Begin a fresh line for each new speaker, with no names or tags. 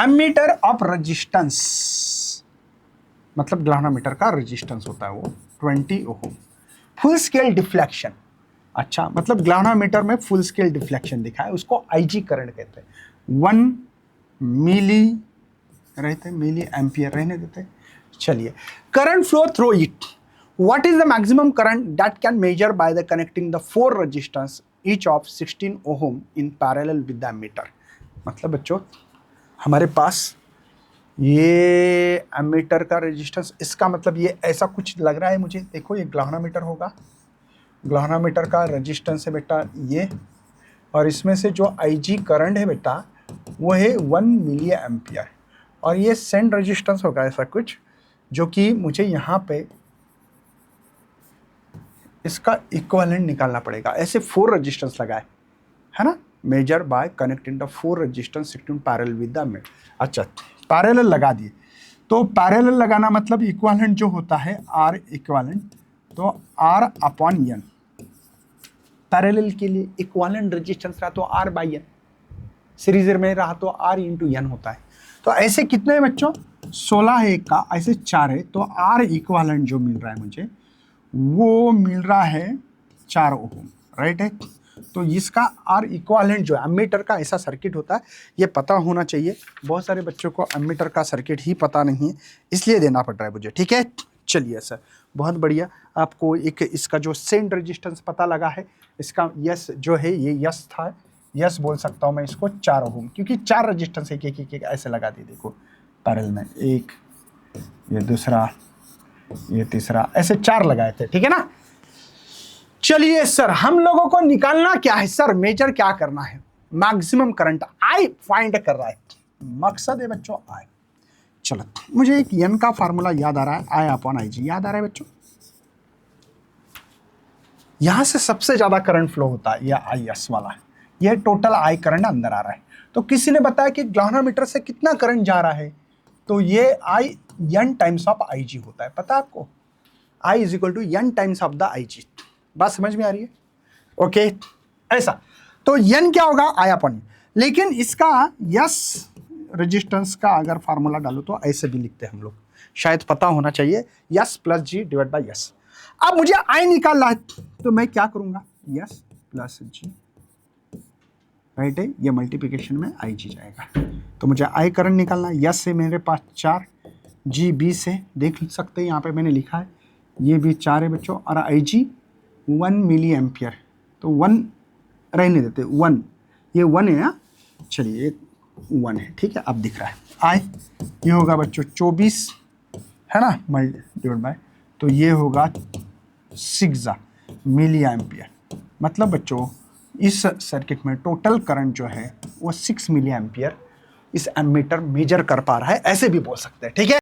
Ammeter of resistance, मतलब ग्लावनोमीटर का resistance होता है वो 20 ओम। फुल स्केल डिफ्लेक्शन, अच्छा मतलब ग्लावनोमीटर में फुल स्केल डिफ्लेक्शन दिखा है, उसको आईजी करंट कहते हैं। 1 मिली रहते, मिली एम्पियर रहने देते। चलिए, current flow through it, what is the maximum current that can measure by the connecting the 4 resistance each of 16 ohm in parallel with the ammeter. मतलब बच्चों हमारे पास ये एमीटर का रेजिस्टेंस, इसका मतलब ये ऐसा कुछ लग रहा है मुझे, देखो ये ग्लावनोमीटर होगा, ग्लावनोमीटर का रेजिस्टेंस है बेटा ये, और इसमें से जो आईजी करंट है बेटा वो है 1 मिली एम्पियर, और ये सेंड रेजिस्टेंस होगा ऐसा कुछ, जो कि मुझे यहाँ पे इसका इक्विवेलेंट निकालना पड़ेगा। ऐसे 4 रेजिस्टेंस लगाए है ना, measure by connecting the 4 resistance parallel with the meter. अच्छा पैरेलल लगा दिए, तो पैरेलल लगाना मतलब इक्विवेलेंट जो होता है R इक्विवेलेंट, तो R अपॉन N, पैरेलल के लिए इक्विवेलेंट रेजिस्टेंस रहा तो R बाई N, सीरीज में रहा तो R इंटू N होता है। तो ऐसे कितने हैं बच्चों, 16 है एक का, ऐसे 4 है, तो R इक्विवेलेंट जो मिल रहा है मुझे वो मिल रहा है 4 ओम, राइट है। तो इसका R इक्विवेलेंट जो है, एमीटर का ऐसा सर्किट होता है, ये पता होना चाहिए। बहुत सारे बच्चों को एमीटर का सर्किट ही पता नहीं है, इसलिए देना पड़ रहा है मुझे, ठीक है। चलिए सर, बहुत बढ़िया, आपको एक इसका जो सेंड रेजिस्टेंस पता लगा है, इसका यस जो है ये यस था, यस बोल सकता हूँ मैं इसको 4 ओम, क्योंकि 4 रेजिस्टेंस एक एक एक ऐसे लगा दिए, देखो पैरेलल में, एक ये दूसरा ये तीसरा, ऐसे 4 लगाए थे, ठीक है ना। चलिए सर, हम लोगों को निकालना क्या है सर, मेजर क्या करना है, मैक्सिमम करंट आई फाइंड कर रहा है, मकसद है बच्चों आई। चलो मुझे एक एन का फार्मूला याद आ रहा है, आई अपॉन आई जी याद आ रहा है बच्चों, यहां से सबसे ज्यादा करंट फ्लो होता है, यह आई एस वाला है, यह टोटल आई करंट अंदर आ रहा है। तो किसी ने बताया कि ग्लावनोमीटर से कितना करंट जा रहा है, तो ये I N times of I G होता है, पता है आपको, I is equal to N times of the I G. बात समझ में आ रही है, ओके ऐसा। तो एन क्या होगा, आई अपॉन, लेकिन इसका यस रेजिस्टेंस का अगर फार्मूला डालो तो ऐसे भी लिखते हैं हम लोग, शायद पता होना चाहिए, S plus G divide by S. अब मुझे आई निकालना है, तो मैं क्या करूंगा, यस प्लस जी, राइट है, ये मल्टीप्लिकेशन में आई जी जाएगा। तो मुझे आई करंट निकालना है, यस से मेरे पास 4, जी 20 से देख सकते हैं, यहाँ पे मैंने लिखा है, ये भी 4 है बच्चों, और आई जी 1 मिली एम्पियर, तो 1 रहने देते, 1 ये 1 है ना, चलिए ये 1 है, ठीक है, अब दिख रहा है आई, ये होगा बच्चों 24 है ना, डिवाइड बाय, तो ये होगा 6 मिली एम्पियर। मतलब बच्चों इस सर्किट में टोटल करंट जो है वो 6 मिली एम्पियर इस एमीटर मेजर कर पा रहा है, ऐसे भी बोल सकते हैं, ठीक है।